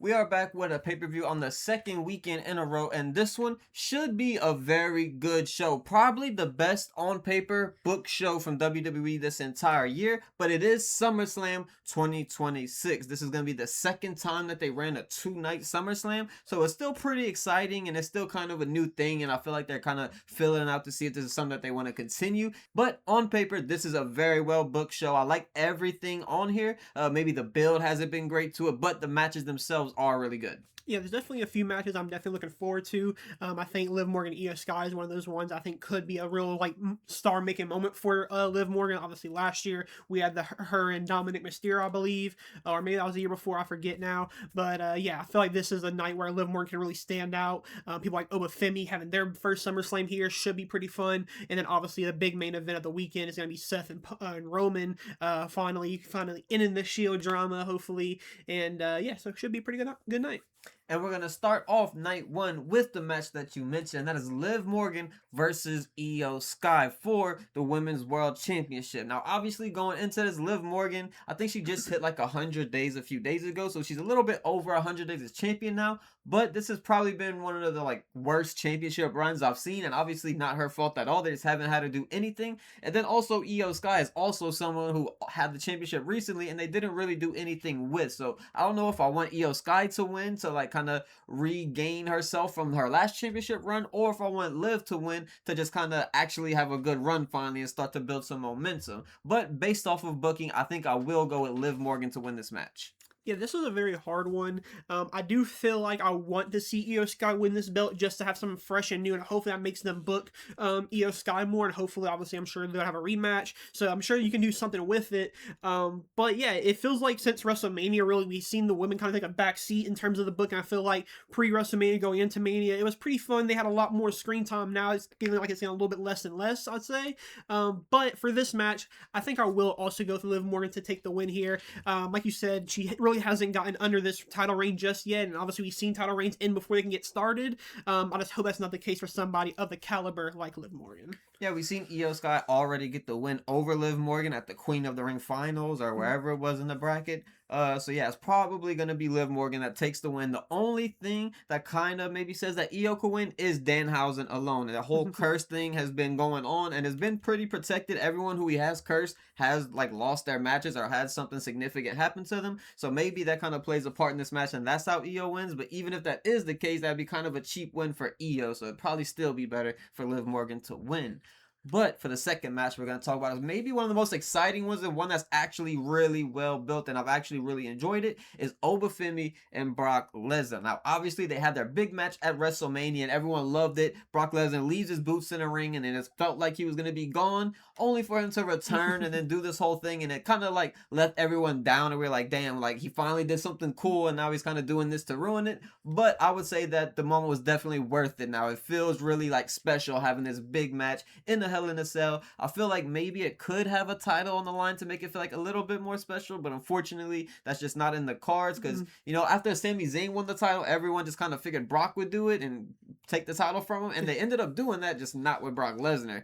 We are back with a pay-per-view on the second weekend in a row, and this one should be a very good show. Probably the best on paper book show from WWE this entire year, but it is SummerSlam 2026. This is going to be the second time that they ran a two-night SummerSlam, so it's still pretty exciting, and it's still kind of a new thing, and I feel like they're kind of filling out to see if this is something that they want to continue. But on paper, this is a very well booked show. I like everything on here. Maybe the build hasn't been great to it, but the matches themselves are really good. Yeah, there's definitely a few matches I'm definitely looking forward to. I think Liv Morgan Io Sky is one of those ones I think could be a real star making moment for Liv Morgan. Obviously, last year we had her and Dominic Mysterio, I believe, or maybe that was the year before. I forget now. But yeah, I feel like this is a night where Liv Morgan can really stand out. People like Obafemi having their first SummerSlam here should be pretty fun. And then obviously the big main event of the weekend is going to be Seth and Roman finally ending the Shield drama, hopefully. And yeah, so it should be a pretty good night. And we're going to start off night one with the match that you mentioned. That is Liv Morgan versus Io Sky for the Women's World Championship. Now, obviously, going into this, Liv Morgan, I think she just hit like 100 days a few days ago. So she's a little bit over 100 days as champion now. But this has probably been one of the worst championship runs I've seen. And obviously not her fault at all. They just haven't had to do anything. And then also Io Sky is also someone who had the championship recently and they didn't really do anything with. So I don't know if I want Io Sky to win to kind of regain herself from her last championship run, or if I want Liv to win to just kind of actually have a good run finally and start to build some momentum. But based off of booking, I think I will go with Liv Morgan to win this match. Yeah, this was a very hard one. I do feel like I want to see Io Sky win this belt just to have something fresh and new, and hopefully that makes them book Io Sky more, and hopefully, obviously, I'm sure they'll have a rematch, so I'm sure you can do something with it. But yeah, it feels like since WrestleMania, really, we've seen the women kind of take a back seat in terms of the book, and I feel like pre-WrestleMania going into Mania, it was pretty fun. They had a lot more screen time. Now it's feeling like it's getting a little bit less and less, I'd say. But for this match, I think I will also go with Liv Morgan to take the win here. Like you said, she really hasn't gotten under this title reign just yet, and obviously we've seen title reigns end before they can get started. I just hope that's not the case for somebody of the caliber like Liv Morgan. Yeah, we've seen Io Sky already get the win over Liv Morgan at the Queen of the Ring finals or wherever it was in the bracket. So yeah, it's probably going to be Liv Morgan that takes the win. The only thing that kind of maybe says that Io could win is Danhausen alone. And the whole curse thing has been going on and has been pretty protected. Everyone who he has cursed has lost their matches or had something significant happen to them. So maybe that kind of plays a part in this match and that's how Io wins. But even if that is the case, that'd be kind of a cheap win for Io. So it'd probably still be better for Liv Morgan to win. But for the second match we're going to talk about is maybe one of the most exciting ones and one that's actually really well built and I've actually really enjoyed it is Obafemi and Brock Lesnar. Now, obviously, they had their big match at WrestleMania and everyone loved it. Brock Lesnar leaves his boots in the ring and then it felt like he was going to be gone, only for him to return and then do this whole thing. And it kind of left everyone down and we're like, damn, he finally did something cool and now he's kind of doing this to ruin it. But I would say that the moment was definitely worth it now. It feels really special having this big match in the Hell in a Cell. I feel like maybe it could have a title on the line to make it feel a little bit more special, but unfortunately that's just not in the cards because after Sami Zayn won the title, everyone just kind of figured Brock would do it and take the title from him, and they ended up doing that, just not with Brock Lesnar.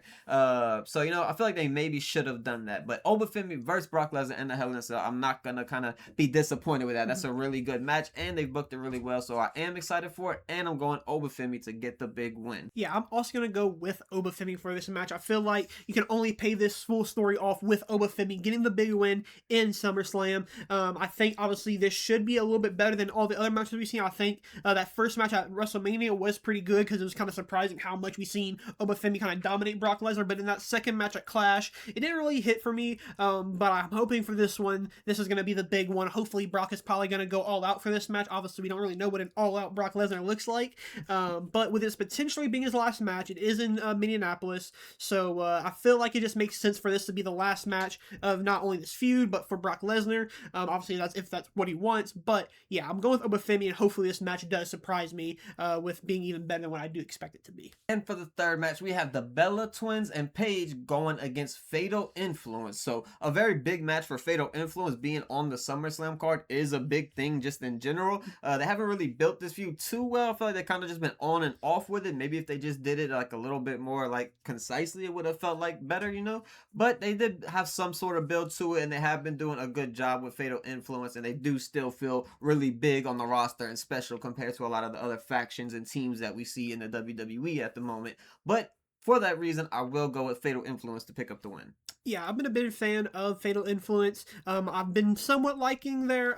So I feel like they maybe should have done that. But Obafemi versus Brock Lesnar in the Hell in a Cell, I'm not gonna kind of be disappointed with that. That's a really good match and they've booked it really well, so I am excited for it, and I'm going Obafemi to get the big win. Yeah, I'm also gonna go with Obafemi for this match. I feel like you can only pay this full story off with Obafemi getting the big win in SummerSlam. I think obviously this should be a little bit better than all the other matches we've seen. I think that first match at WrestleMania was pretty good because it was kind of surprising how much we've seen Obafemi kind of dominate Brock Lesnar. But in that second match at Clash, it didn't really hit for me. But I'm hoping for this one, this is going to be the big one. Hopefully Brock is probably going to go all out for this match. Obviously we don't really know what an all out Brock Lesnar looks like. But with this potentially being his last match, it is in Minneapolis. So I feel like it just makes sense for this to be the last match of not only this feud, but for Brock Lesnar. Obviously, that's what he wants. But yeah, I'm going with Obafemi, and hopefully this match does surprise me with being even better better than what I do expect it to be. And for the third match, we have the Bella Twins and Paige going against Fatal Influence. So a very big match for Fatal Influence being on the SummerSlam card is a big thing just in general. They haven't really built this feud too well. I feel like they kind of just been on and off with it. Maybe if they just did it like a little bit more like concisely, it would have felt like better, you know? But they did have some sort of build to it, and they have been doing a good job with Fatal Influence, and they do still feel really big on the roster and special compared to a lot of the other factions and teams that we see in the WWE at the moment. But for that reason, I will go with Fatal Influence to pick up the win. Yeah, I've been a big fan of Fatal Influence. I've been somewhat liking their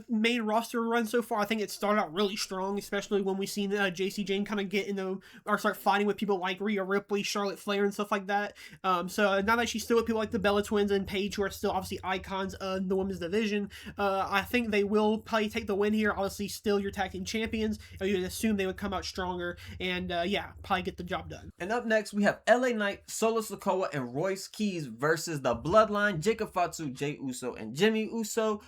main roster run so far. I think it started out really strong, especially when we seen JC Jane kind of get into or start fighting with people like Rhea Ripley, Charlotte Flair, and stuff like that. So now that she's still with people like the Bella Twins and Paige, who are still obviously icons of the women's division, I think they will probably take the win here. Obviously, still your tag team champions. You'd assume they would come out stronger and probably get the job done. And up next, we have LA Knight, Solo Sikoa, and Royce Keys versus the Bloodline, Jacob Fatu, Jey Uso, and Jimmy Uso.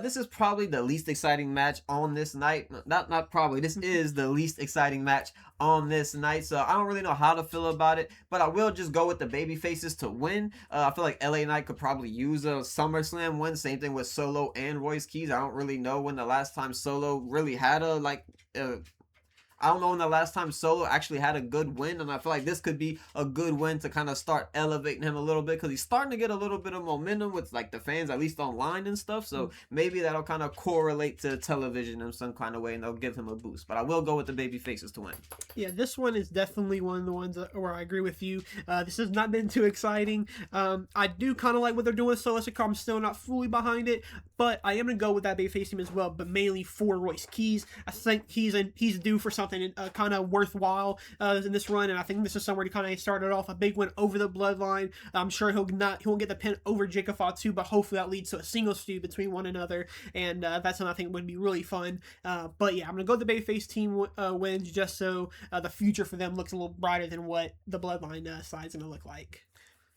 This is probably the least exciting match on this night. Not probably. This is the least exciting match on this night, so I don't really know how to feel about it, but I will just go with the baby faces to win. I feel like LA Knight could probably use a SummerSlam win. Same thing with Solo and Royce Keys. I don't really know when the last time Solo really had I don't know when the last time Solo actually had a good win, and I feel like this could be a good win to kind of start elevating him a little bit, because he's starting to get a little bit of momentum with like the fans, at least online and stuff, so maybe that'll kind of correlate to television in some kind of way, and they'll give him a boost. But I will go with the baby faces to win. Yeah, this one is definitely one of the ones where I agree with you. This has not been too exciting. I do kind of like what they're doing with Solo Sikoa. I'm still not fully behind it, but I am going to go with that babyface team as well, but mainly for Royce Keys. I think he's due for something kind of worthwhile in this run, and I think this is somewhere to kind of start it off. A big win over the Bloodline. I'm sure he won't get the pin over Jacob Fatu, but hopefully that leads to a singles feud between one another, and that's something I think would be really fun. But yeah, I'm gonna go with the babyface team wins, just so the future for them looks a little brighter than what the Bloodline side's gonna look like.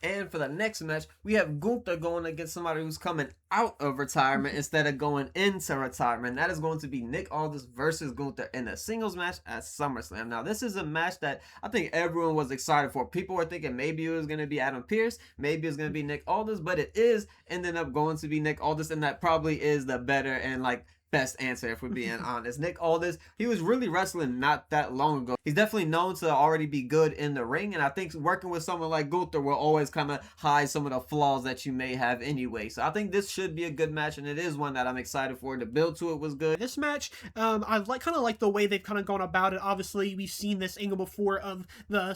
And for the next match, we have Gunther going against somebody who's coming out of retirement instead of going into retirement. That is going to be Nick Aldis versus Gunther in a singles match at SummerSlam. Now, this is a match that I think everyone was excited for. People were thinking maybe it was going to be Adam Pearce, maybe it's going to be Nick Aldis, but it is ended up going to be Nick Aldis, and that probably is the better and best answer, if we're being honest. Nick Aldis, he was really wrestling not that long ago. He's definitely known to already be good in the ring, and I think working with someone like Gunther will always kind of hide some of the flaws that you may have anyway. So I think this should be a good match, and it is one that I'm excited for. The build to it was good. This match, I kind of like the way they've kind of gone about it. Obviously, we've seen this angle before of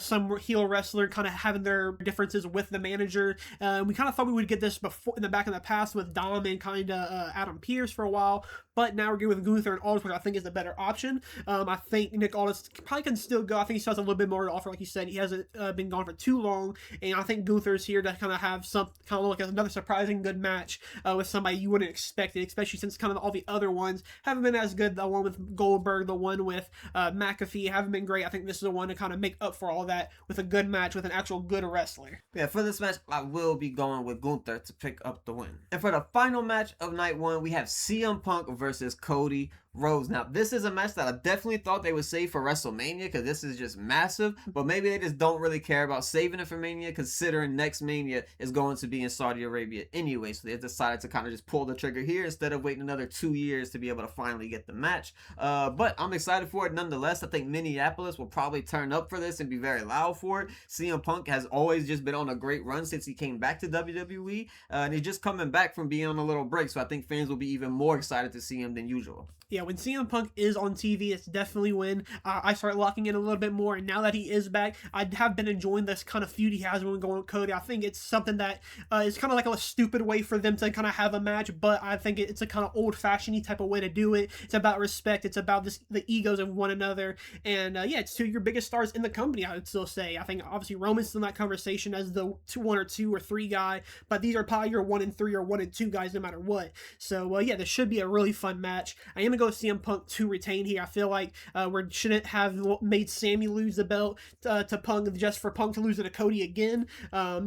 some heel wrestler kind of having their differences with the manager. We kind of thought we would get this before in the past with Dom and kind of Adam Pearce for a while, but now we're going with Gunther and Aldis, which I think is the better option. I think Nick Aldis probably can still go. I think he still has a little bit more to offer, like you said. He hasn't been gone for too long, and I think Gunther's here to kind of have some kind of like another surprising good match with somebody you wouldn't expect it, especially since kind of all the other ones haven't been as good. The one with Goldberg, the one with McAfee haven't been great. I think this is the one to kind of make up for all that with a good match with an actual good wrestler. Yeah, for this match, I will be going with Gunther to pick up the win. And for the final match of night one, we have CM Punk versus Cody Rhodes. Now, this is a match that I definitely thought they would save for WrestleMania, because this is just massive, but maybe they just don't really care about saving it for Mania, considering next Mania is going to be in Saudi Arabia anyway, so they decided to kind of just pull the trigger here instead of waiting another 2 years to be able to finally get the match. But I'm excited for it nonetheless. I think Minneapolis will probably turn up for this and be very loud for it. CM Punk has always just been on a great run since he came back to WWE, and he's just coming back from being on a little break, so I think fans will be even more excited to see him than usual. Yeah, when CM Punk is on TV, it's definitely when I start locking in a little bit more. And now that he is back, I have been enjoying this kind of feud he has when going with Cody. I think it's something that is kind of like a stupid way for them to kind of have a match, but I think it's a kind of old-fashioned type of way to do it. It's about respect. It's about the egos of one another. And it's two of your biggest stars in the company, I would still say. I think obviously Roman's in that conversation as the 1 or 2 or 3 guy, but these are probably your 1 and 3 or 1 and 2 guys no matter what. So this should be a really fun match. I am go with CM Punk to retain here. I feel like we shouldn't have made Sammy lose the belt to Punk just for Punk to lose it to Cody again. I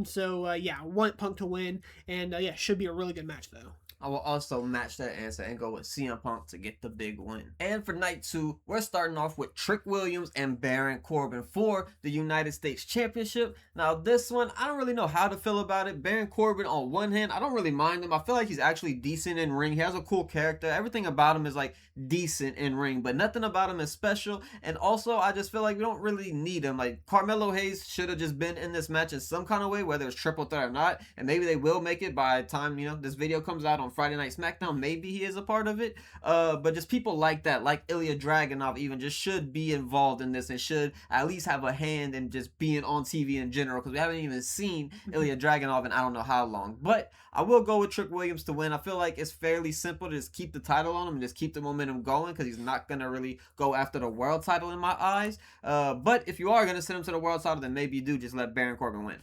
want Punk to win, and should be a really good match though. I will also match that answer and go with CM Punk to get the big win. And for night 2, we're starting off with Trick Williams and Baron Corbin for the United States Championship. Now this one, I don't really know how to feel about it. Baron Corbin, on one hand, I don't really mind him. I feel like he's actually decent in ring. He has a cool character. Everything about him is like decent in ring, but nothing about him is special. And also, I just feel like we don't really need him. Like, Carmelo Hayes should have just been in this match in some kind of way, whether it's triple threat or not. And maybe they will make it by the time, this video comes out on Friday Night SmackDown. Maybe he is a part of it. But just people like that, like Ilya Dragunov even, just should be involved in this and should at least have a hand in just being on TV in general, because we haven't even seen Ilya Dragunov in I don't know how long. But I will go with Trick Williams to win. I feel like it's fairly simple to just keep the title on him and just keep the momentum going, because he's not going to really go after the world title in my eyes. But if you are going to send him to the world title, then maybe you do just let Baron Corbin win.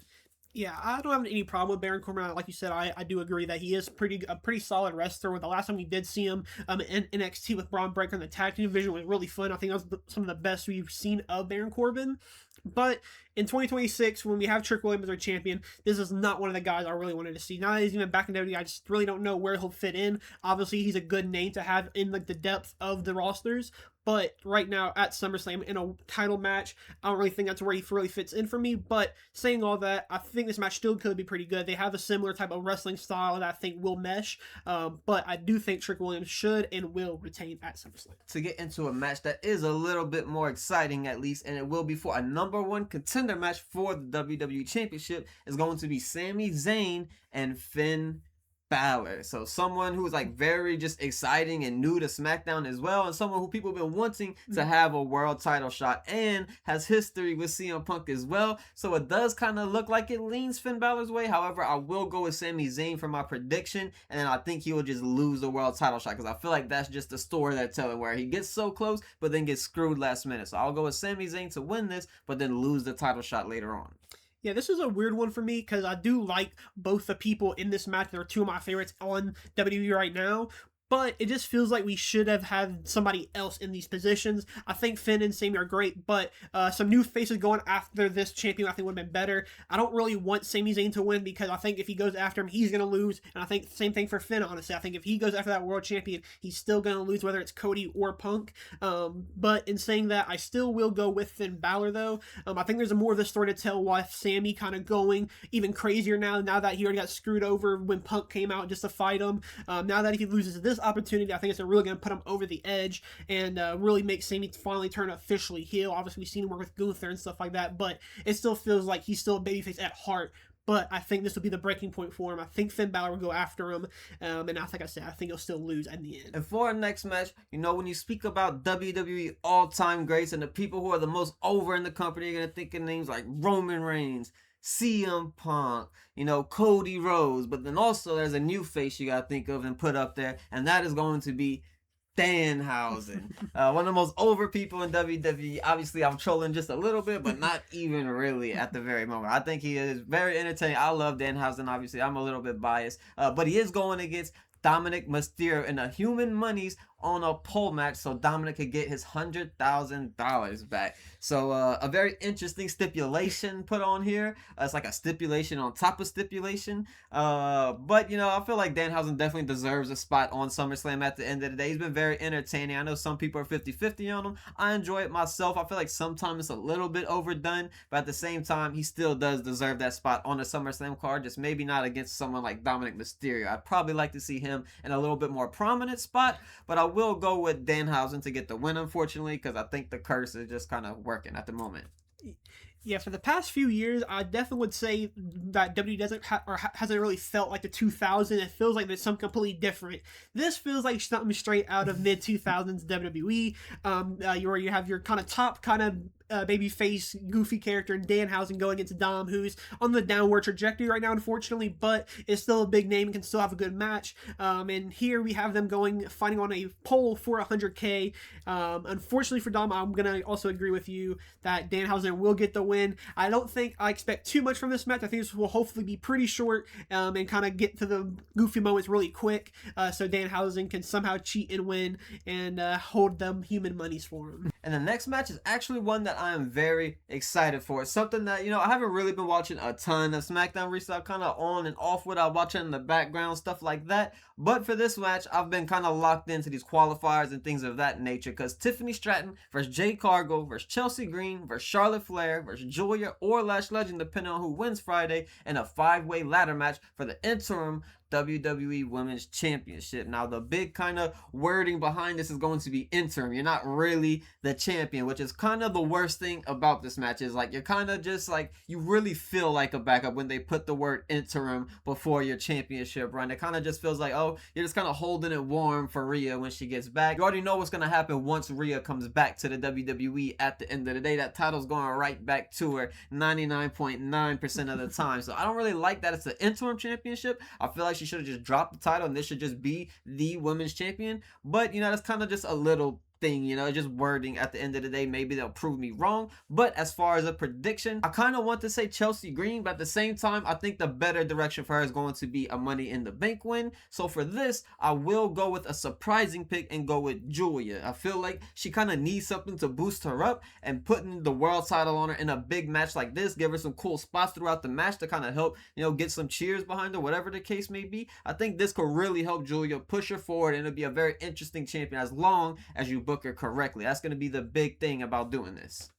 Yeah, I don't have any problem with Baron Corbin. Like you said, I do agree that he is a pretty solid wrestler. With the last time we did see him in NXT with Braun Breaker in the tag team division was really fun. I think that was some of the best we've seen of Baron Corbin. But in 2026, when we have Trick Williams as our champion, this is not one of the guys I really wanted to see. Now that he's even back in WWE, I just really don't know where he'll fit in. Obviously, he's a good name to have in like the depth of the rosters. But right now at SummerSlam in a title match, I don't really think that's where he really fits in for me. But saying all that, I think this match still could be pretty good. They have a similar type of wrestling style that I think will mesh. But I do think Trick Williams should and will retain at SummerSlam. To get into a match that is a little bit more exciting at least, and it will be for a #1 contender match for the WWE Championship, is going to be Sami Zayn and Finn Balor. So someone who is like very just exciting and new to SmackDown as well, and someone who people have been wanting to have a world title shot and has history with CM Punk as well. So it does kind of look like it leans Finn Balor's way. However, I will go with Sami Zayn for my prediction, and then I think he will just lose the world title shot, because I feel like that's just the story they're telling, where he gets so close but then gets screwed last minute. So I'll go with Sami Zayn to win this, but then lose the title shot later on. Yeah, this is a weird one for me because I do like both the people in this match. They're two of my favorites on WWE right now. But it just feels like we should have had somebody else in these positions. I think Finn and Sami are great, but some new faces going after this champion I think would have been better. I don't really want Sami Zayn to win, because I think if he goes after him, he's going to lose. And I think the same thing for Finn, honestly. I think if he goes after that world champion, he's still going to lose, whether it's Cody or Punk. But in saying that, I still will go with Finn Balor, though. I think there's more of the story to tell why Sami kind of going even crazier now that he already got screwed over when Punk came out just to fight him. Now that if he loses this opportunity, I think it's really going to put him over the edge and really make Sami finally turn officially heel. Obviously, we've seen him work with Gunther and stuff like that, but it still feels like he's still a babyface at heart. But I think this will be the breaking point for him. I think Finn Balor will go after him. And like I said, I think he'll still lose in the end. And for our next match, when you speak about WWE all-time greats and the people who are the most over in the company, you're going to think of names like Roman Reigns, CM Punk, Cody Rhodes. But then also there's a new face you got to think of and put up there, and that is going to be Danhausen, one of the most over people in WWE. Obviously, I'm trolling just a little bit, but not even really at the very moment. I think he is very entertaining. I love Danhausen. Obviously, I'm a little bit biased, but he is going against Dominic Mysterio in a human monies on a pole match, so Dominic could get his $100,000 back. So a very interesting stipulation put on here. It's like a stipulation on top of stipulation. But I feel like Danhausen definitely deserves a spot on SummerSlam at the end of the day. He's been very entertaining. I know some people are 50-50 on him. I enjoy it myself. I feel like sometimes it's a little bit overdone, but at the same time, he still does deserve that spot on the SummerSlam card, just maybe not against someone like Dominic Mysterio. I'd probably like to see him in a little bit more prominent spot, but I will go with Danhausen to get the win, unfortunately, because I think the curse is just kind of working at the moment. Yeah, for the past few years, I definitely would say that WWE hasn't really felt like the 2000s. It feels like there's something completely different. This feels like something straight out of mid-2000s WWE. Where you have your kind of top babyface, goofy character in Danhausen going into Dom, who's on the downward trajectory right now, unfortunately, but is still a big name and can still have a good match. And here we have them fighting on a pole for $100K. Unfortunately for Dom, I'm gonna also agree with you that Danhausen will get the win. I don't think I expect too much from this match. I think this will hopefully be pretty short and kind of get to the goofy moments really quick, so Danhausen can somehow cheat and win and hold them human monies for him. And the next match is actually one that I am very excited for. It's something that, I haven't really been watching a ton of SmackDown recently. I'm kind of on and off with it. I watch it in the background, stuff like that. But for this match, I've been kind of locked into these qualifiers and things of that nature, because Tiffany Stratton versus Jade Cargill versus Chelsea Green versus Charlotte Flair versus Julia or Lash Legend, depending on who wins Friday, in a 5-way ladder match for the interim WWE Women's Championship. Now, the big kind of wording behind this is going to be interim. You're not really the champion, which is kind of the worst thing about this match. Is like, you're kind of just like, you really feel like a backup when they put the word interim before your championship run. It kind of just feels like, oh, you're just kind of holding it warm for Rhea when she gets back. You already know what's going to happen once Rhea comes back to the WWE at the end of the day. That title's going right back to her 99.9% of the time. So I don't really like that it's the interim championship. I feel like she should have just dropped the title and this should just be the women's champion. But, that's kind of just a little thing, just wording at the end of the day. Maybe they'll prove me wrong. But as far as a prediction, I kind of want to say Chelsea Green, but at the same time, I think the better direction for her is going to be a Money in the Bank win. So for this, I will go with a surprising pick and go with Julia. I feel like she kind of needs something to boost her up, and putting the world title on her in a big match like this, give her some cool spots throughout the match to kind of help, get some cheers behind her, whatever the case may be. I think this could really help Julia push her forward, and it'll be a very interesting champion as long as you book her correctly. That's going to be the big thing about doing this.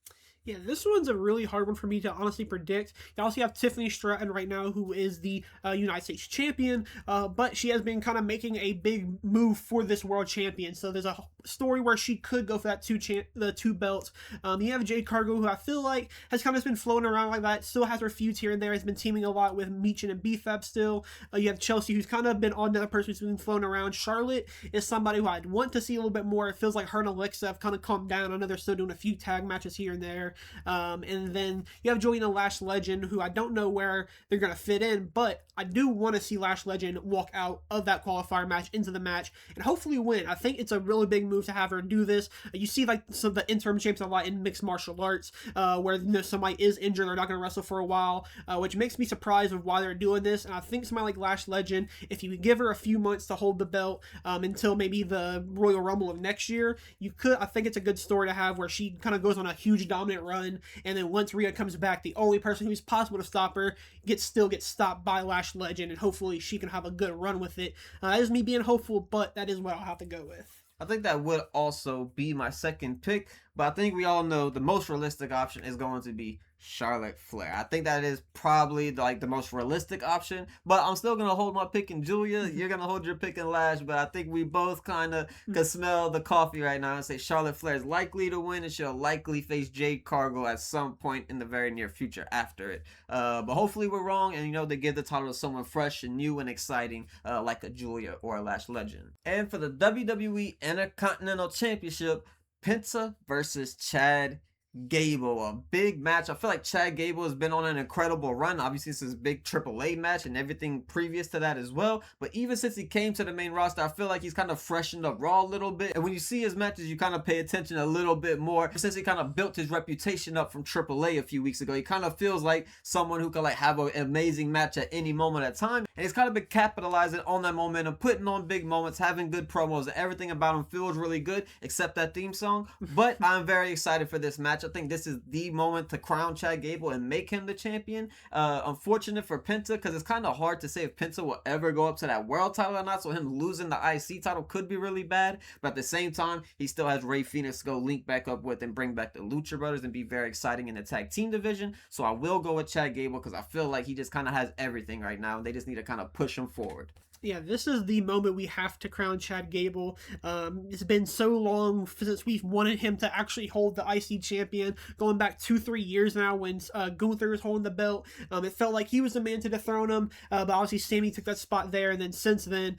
Yeah, this one's a really hard one for me to honestly predict. You also have Tiffany Stratton right now, who is the United States champion, but she has been kind of making a big move for this world champion. So there's a story where she could go for that the two belts. You have Jade Cargill, who I feel like has kind of been floating around like that, still has her feuds here and there, has been teaming a lot with Meechin and BFAB still. You have Chelsea, who's kind of been on another person who's been floating around. Charlotte is somebody who I'd want to see a little bit more. It feels like her and Alexa have kind of calmed down. I know they're still doing a few tag matches here and there. And then you have Julia Lash Legend, who I don't know where they're going to fit in, but I do want to see Lash Legend walk out of that qualifier match into the match and hopefully win. I think it's a really big move to have her do this. You see like some of the interim champions a lot in mixed martial arts, where somebody is injured, they're not going to wrestle for a while, which makes me surprised of why they're doing this. And I think somebody like Lash Legend, if you give her a few months to hold the belt until maybe the Royal Rumble of next year, I think it's a good story to have where she kind of goes on a huge dominant run, and then once Rhea comes back, the only person who's possible to stop her still gets stopped by Lash Legend, and hopefully she can have a good run with it. That is me being hopeful, but that is what I'll have to go with. I think that would also be my second pick, but I think we all know the most realistic option is going to be Charlotte Flair. I think that is probably like the most realistic option, but I'm still gonna hold my pick in Julia. You're gonna hold your pick in Lash, but I think we both kind of can smell the coffee right now and say Charlotte Flair is likely to win, and she'll likely face Jade Cargill at some point in the very near future after it. But hopefully we're wrong, and they give the title to someone fresh and new and exciting, like a Julia or a Lash Legend. And for the WWE Intercontinental Championship, Penta versus Chad Gable, a big match. I feel like Chad Gable has been on an incredible run. Obviously, it's his big AAA match and everything previous to that as well. But even since he came to the main roster, I feel like he's kind of freshened up Raw a little bit. And when you see his matches, you kind of pay attention a little bit more. Since he kind of built his reputation up from AAA a few weeks ago, he kind of feels like someone who can like have an amazing match at any moment at time. And he's kind of been capitalizing on that momentum, putting on big moments, having good promos, and everything about him feels really good, except that theme song. But I'm very excited for this match. I think this is the moment to crown Chad Gable and make him the champion. Unfortunate for Penta, because it's kind of hard to say if Penta will ever go up to that world title or not, so him losing the IC title could be really bad. But at the same time, he still has Rey Fenix to go link back up with and bring back the Lucha Brothers and be very exciting in the tag team division. So I will go with Chad Gable, because I feel like he just kind of has everything right now, and they just need to kind of push him forward. Yeah, this is the moment we have to crown Chad Gable. It's been so long since we've wanted him to actually hold the IC champion, going back 2-3 years now when Gunther was holding the belt. It felt like he was the man to dethrone him, but obviously Sammy took that spot there, and then since then,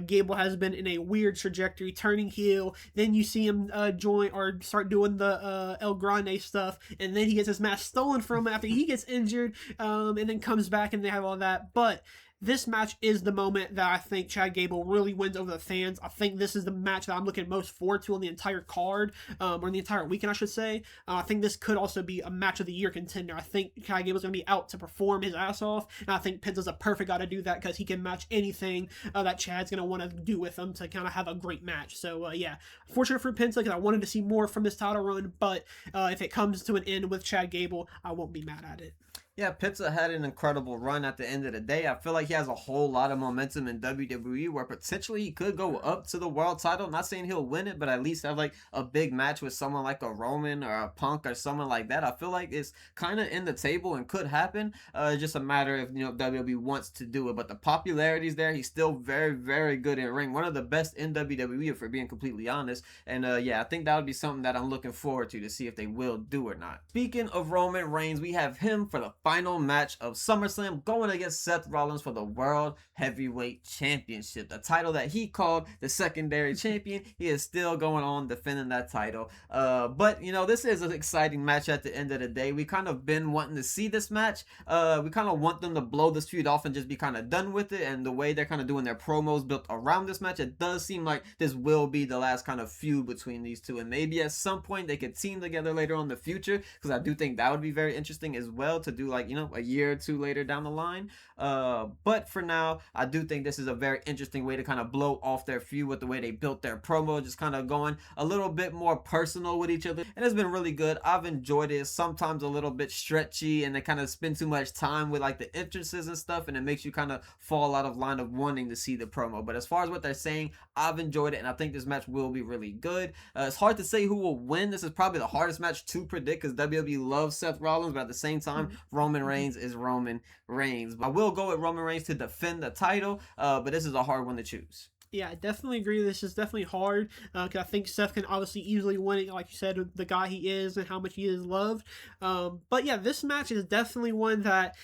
Gable has been in a weird trajectory, turning heel. Then you see him join or start doing the El Grande stuff, and then he gets his mask stolen from him after he gets injured, and then comes back and they have all that. But this match is the moment that I think Chad Gable really wins over the fans. I think this is the match that I'm looking most forward to on the entire card, or the entire weekend, I should say. I think this could also be a match of the year contender. I think Chad Gable's going to be out to perform his ass off, and I think Penta's a perfect guy to do that because he can match anything that Chad's going to want to do with him to kind of have a great match. So, yeah, fortunate for Penta because I wanted to see more from this title run, but if it comes to an end with Chad Gable, I won't be mad at it. Yeah, Pizza had an incredible run at the end of the day. I feel like he has a whole lot of momentum in WWE where potentially he could go up to the world title. Not saying he'll win it, but at least have like a big match with someone like a Roman or a Punk or someone like that. I feel like it's kind of in the table and could happen. It's just a matter if, WWE wants to do it. But the popularity's there. He's still very, very good in ring. One of the best in WWE, if we're being completely honest. And yeah, I think that would be something that I'm looking forward to see if they will do or not. Speaking of Roman Reigns, we have him for the final match of SummerSlam going against Seth Rollins for the World Heavyweight Championship, the title that he called the secondary champion. He is still going on defending that title, but this is an exciting match at the end of the day. We kind of been wanting to see this match. We kind of want them to blow this feud off and just be kind of done with it, and the way they're kind of doing their promos built around this match, it does seem like this will be the last kind of feud between these two, and maybe at some point they could team together later on in the future, because I do think that would be very interesting as well to do, like, a year or two later down the line. But for now, I do think this is a very interesting way to kind of blow off their feud with the way they built their promo, just kind of going a little bit more personal with each other, and it's been really good. I've enjoyed it. It's sometimes a little bit stretchy and they kind of spend too much time with like the entrances and stuff, and it makes you kind of fall out of line of wanting to see the promo. But as far as what they're saying, I've enjoyed it, and I think this match will be really good. It's hard to say who will win. This is probably the hardest match to predict because WWE loves Seth Rollins, but at the same time, Roman Reigns is Roman Reigns. I will go with Roman Reigns to defend the title, but this is a hard one to choose. Yeah, I definitely agree. This is definitely hard because I think Seth can obviously easily win it, like you said, the guy he is and how much he is loved. But yeah, this match is definitely one that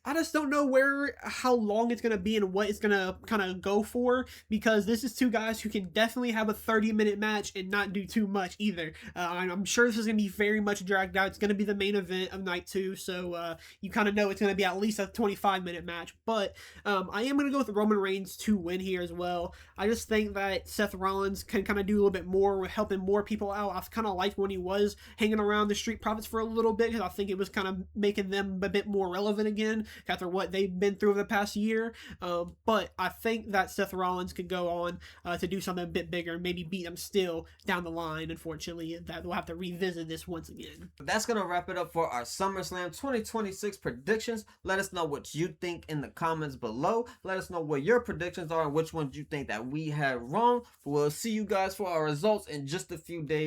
I just don't know how long it's going to be and what it's going to kind of go for, because this is two guys who can definitely have a 30-minute match and not do too much either. I'm sure this is going to be very much dragged out. It's going to be the main event of night 2, so you kind of know it's going to be at least a 25-minute match. But I am going to go with Roman Reigns to win here as well. I just think that Seth Rollins can kind of do a little bit more with helping more people out. I've kind of liked when he was hanging around the Street Profits for a little bit, because I think it was kind of making them a bit more relevant again after what they've been through over the past year. But I think that Seth Rollins could go on to do something a bit bigger and maybe beat them still down the line. Unfortunately, that we'll have to revisit this once again. That's going to wrap it up for our SummerSlam 2026 predictions. Let us know what you think in the comments below. Let us know what your predictions are and which ones you think that we had wrong. We'll see you guys for our results in just a few days.